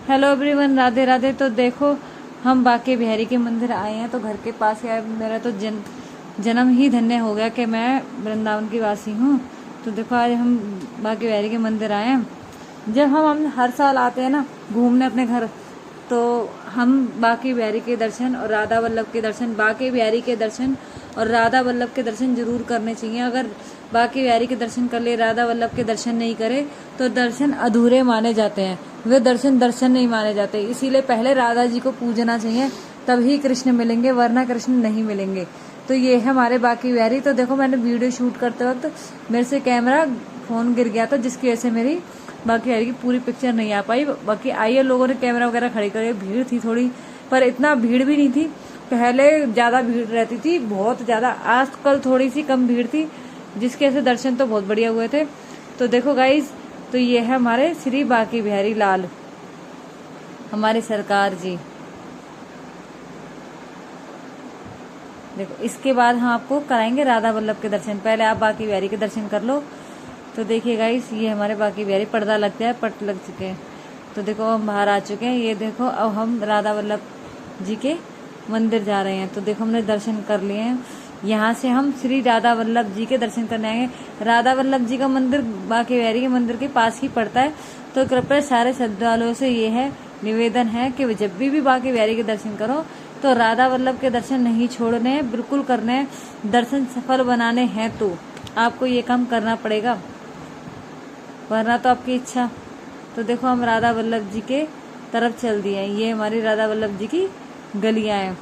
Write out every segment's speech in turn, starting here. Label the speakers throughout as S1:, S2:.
S1: Hello everyone, Radhe Radhe. तो देखो, हम बांके बिहारी के मंदिर आए हैं। तो घर के पास है, मेरा तो जन्म ही धन्य हो गया कि मैं वृंदावन की वासी हूँ। तो देखो, आज हम बांके बिहारी के मंदिर आए हैं। जब हम हर साल आते हैं ना घूमने अपने घर, तो हम बांके बिहारी के दर्शन और राधा वल्लभ के दर्शन, बांके बिहारी के दर्शन और राधा वल्लभ के दर्शन जरूर करने चाहिए। अगर बांके बिहारी के दर्शन कर ले, राधा वल्लभ के दर्शन नहीं करे, तो दर्शन अधूरे माने जाते हैं। वे दर्शन नहीं माने जाते। इसीलिए पहले राधा जी को पूजना चाहिए, तभी कृष्ण मिलेंगे, वरना कृष्ण नहीं मिलेंगे। तो ये है हमारे बांके बिहारी। तो देखो, मैंने वीडियो शूट करते वक्त मेरे से कैमरा फोन गिर गया था, जिसकी वजह से मेरी बांके बिहारी की पूरी पिक्चर नहीं आ पाई। बाकी आई है, लोगों ने कैमरा वगैरह खड़ी करे, भीड़ थी थोड़ी, पर इतना भीड़ भी नहीं थी। पहले ज्यादा भीड़ रहती थी, बहुत ज्यादा। आजकल थोड़ी सी कम भीड़ थी, जिसके वजह से दर्शन तो बहुत बढ़िया हुए थे। तो देखो गाइज, तो ये है हमारे श्री बांके बिहारी लाल, हमारे सरकार जी। देखो, इसके बाद हम आपको कराएंगे राधा वल्लभ के दर्शन। पहले आप बांके बिहारी के दर्शन कर लो। तो देखिए गाइस, ये हमारे बांके बिहारी, पर्दा लग गया है, पट लग चुके हैं। तो देखो, हम बाहर आ चुके हैं। ये देखो, अब हम राधा वल्लभ जी के मंदिर जा रहे हैं। तो देखो, हमने दर्शन कर लिए हैं। यहाँ से हम श्री राधा वल्लभ जी के दर्शन करने आएंगे। राधा वल्लभ जी का मंदिर बांके बिहारी के मंदिर के पास ही पड़ता है। तो कृपया सारे श्रद्धालुओं से ये है निवेदन है कि जब भी बांके बिहारी के दर्शन करो, तो राधा वल्लभ के दर्शन नहीं छोड़ने हैं, बिल्कुल करने हैं। दर्शन सफल बनाने हैं तो आपको ये काम करना पड़ेगा, वरना तो आपकी इच्छा। तो देखो, हम राधा वल्लभ जी के तरफ चल दिए हैं। ये हमारी राधा वल्लभ जी की गलियां हैं।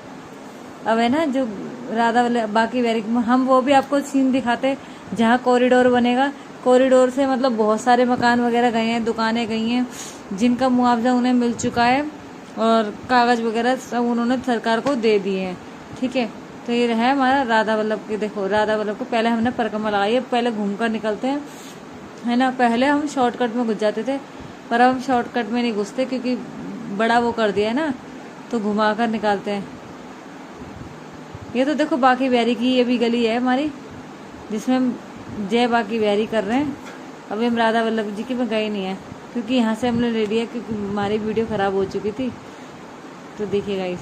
S1: अब है ना, जो राधा वल्लभ बांके बिहारी, हम वो भी आपको सीन दिखाते जहाँ कॉरिडोर बनेगा। कॉरिडोर से मतलब बहुत सारे मकान वगैरह गए हैं, दुकानें गई हैं, जिनका मुआवजा उन्हें मिल चुका है और कागज वगैरह सब उन्होंने सरकार को दे दिए हैं। ठीक है, तो ये है हमारा राधा वल्लभ के। देखो, राधा वल्लभ को पहले हमने परिक्रमा लगाई है, पहले घूमकर निकलते हैं, है ना। पहले हम शॉर्टकट में घुस जाते थे, पर अब हम शॉर्टकट में नहीं घुसते, क्योंकि बड़ा वो कर दिया है ना, तो घुमा कर निकालते हैं। ये तो देखो, बांके बिहारी की ये भी गली है हमारी, जिसमें हम जय बांके बिहारी कर रहे हैं। अभी हम राधा वल्लभ जी की में गए नहीं है, क्योंकि यहाँ से हमने ले लिया, क्योंकि हमारी वीडियो खराब हो चुकी थी। तो देखिएगा इस,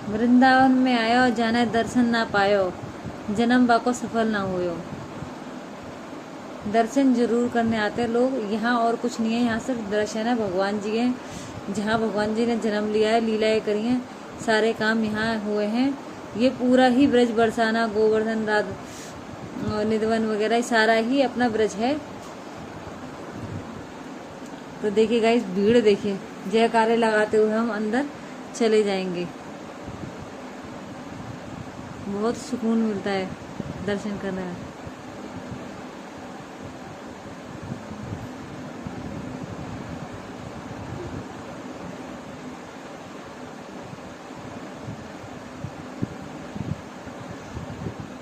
S1: वृंदावन में आयो, जाने दर्शन ना पायो, जन्म बाको सफल ना हुयो। दर्शन जरूर करने आते हैं लोग यहाँ, और कुछ नहीं है। यहाँ सिर्फ दर्शन है, भगवान जी हैं, जहाँ भगवान जी ने जन्म लिया है, लीलाएं करी हैं, सारे काम यहाँ हुए हैं। ये पूरा ही ब्रज, बरसाना, गोवर्धन, निधवन वगैरह सारा ही अपना ब्रज है। तो देखिए गाइस, भीड़ देखिए, जयकारे लगाते हुए हम अंदर चले जाएंगे। बहुत सुकून मिलता है दर्शन करने में।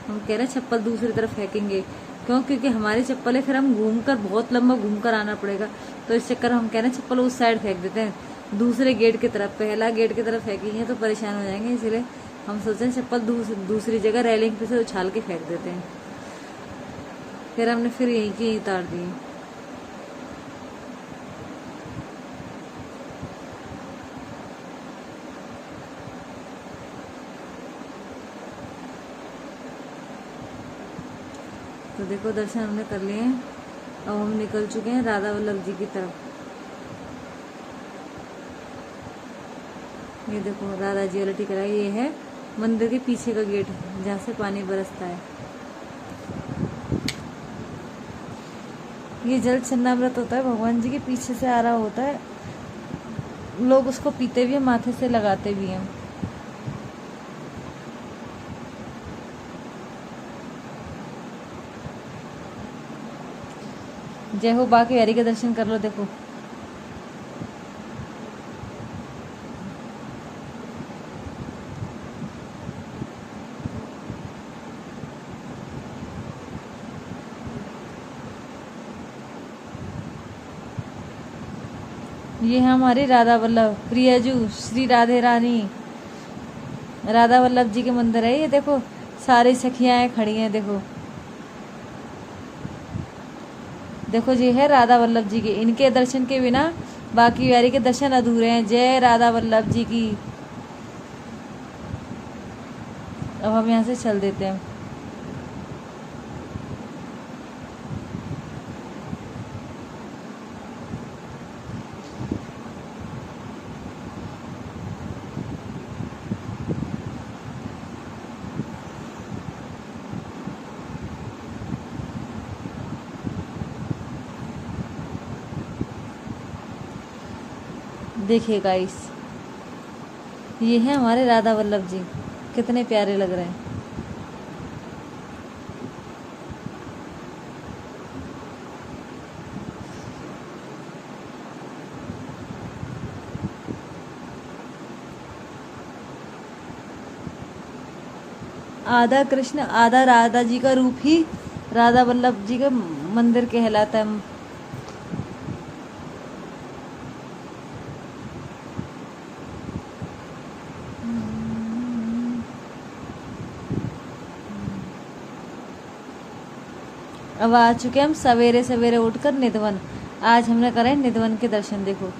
S1: हम कह रहे हैं चप्पल दूसरी तरफ फेंकेंगे, क्यों? क्योंकि हमारी चप्पल है, फिर हम घूमकर, बहुत लंबा घूमकर आना पड़ेगा। तो इस चक्कर हम कह रहे हैं चप्पल उस साइड फेंक देते हैं, दूसरे गेट की तरफ। पहला गेट की तरफ फेंकेंगे तो परेशान हो जाएंगे, इसीलिए हम सोचते हैं चप्पल दूसरी जगह रेलिंग पे से उछाल के फेंक देते हैं। फिर हमने फिर यहीं की यहीं उतार दी। तो देखो, दर्शन हमने कर लिए हैं। अब हम निकल चुके हैं राधा वल्लभ जी की तरफ। ये देखो, राधा जी वाला टिकरा, ये है मंदिर के पीछे का गेट, जहाँ से पानी बरसता है। ये जल चन्नामृत होता है, भगवान जी के पीछे से आ रहा होता है। लोग उसको पीते भी हैं, माथे से लगाते भी हैं। जय हो बांके बिहारी के दर्शन कर लो। देखो, ये है हमारी राधा वल्लभ प्रियजू श्री राधे रानी राधा वल्लभ जी के मंदिर है। ये देखो सारी सखियां खड़ी हैं। देखो देखो जी है राधा वल्लभ जी के। इनके दर्शन के बिना बाकी बिहारी के दर्शन अधूरे हैं। जय राधा वल्लभ जी की। अब हम यहाँ से चल देते हैं। देखिए गाइस ये है हमारे राधा वल्लभ जी, कितने प्यारे लग रहे हैं। आधा कृष्ण आधा राधा जी का रूप ही राधा वल्लभ जी का मंदिर कहलाता है। अब आ चुके हम सवेरे सवेरे उठकर निधवन। आज हमने करे निधवन के दर्शन। देखो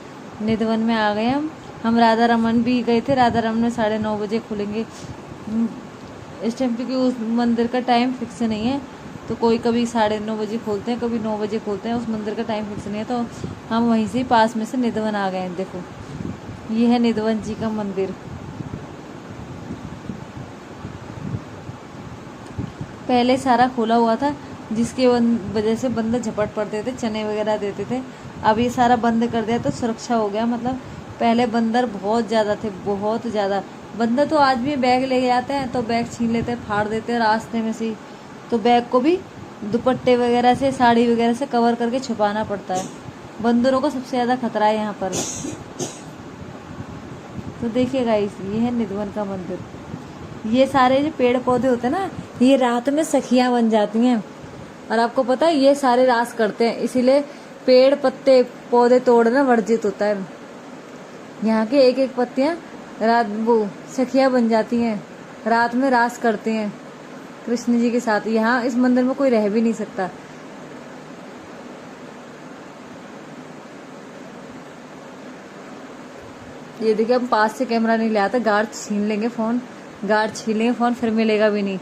S1: निधवन में आ गए हम राधा रमन भी गए थे। राधा रमन में 9:30 बजे खुलेंगे इस टाइम, क्योंकि उस मंदिर का टाइम फिक्स नहीं है। तो कोई कभी 9:30 बजे खोलते हैं, कभी 9 बजे खोलते हैं। उस मंदिर का टाइम फिक्स नहीं है। तो हम वहीं से पास में से निधवन आ गए हैं। देखो ये है निधवन जी का मंदिर। पहले सारा खोला हुआ था, जिसके वजह से बंदर झपट पड़ते थे, चने वगैरह देते थे। अब ये सारा बंद कर दिया तो सुरक्षा हो गया। मतलब पहले बंदर बहुत ज़्यादा थे, बहुत ज़्यादा। बंदर तो आज भी बैग ले जाते हैं तो बैग छीन लेते हैं, फाड़ देते हैं रास्ते में से। तो बैग को भी दुपट्टे वगैरह से, साड़ी वगैरह से कवर करके छुपाना पड़ता है। बंदरों को सबसे ज़्यादा खतरा है यहाँ पर। तो देखिए गाइस ये है निधवन का मंदिर। ये सारे जो पेड़ पौधे होते हैं ना, ये रात में सखियां बन जाती हैं। और आपको पता है ये सारे रास करते हैं, इसीलिए पेड़ पत्ते पौधे तोड़ना वर्जित होता है। यहाँ के एक एक पत्तियां रात वो सखियां बन जाती हैं, रात में रास करते हैं कृष्ण जी के साथ। यहाँ इस मंदिर में कोई रह भी नहीं सकता। ये देखिए हम पास से कैमरा नहीं ले आते, गार्ड छीन लेंगे फोन, गार्ड छीन लेंगे फोन, फिर मिलेगा भी नहीं।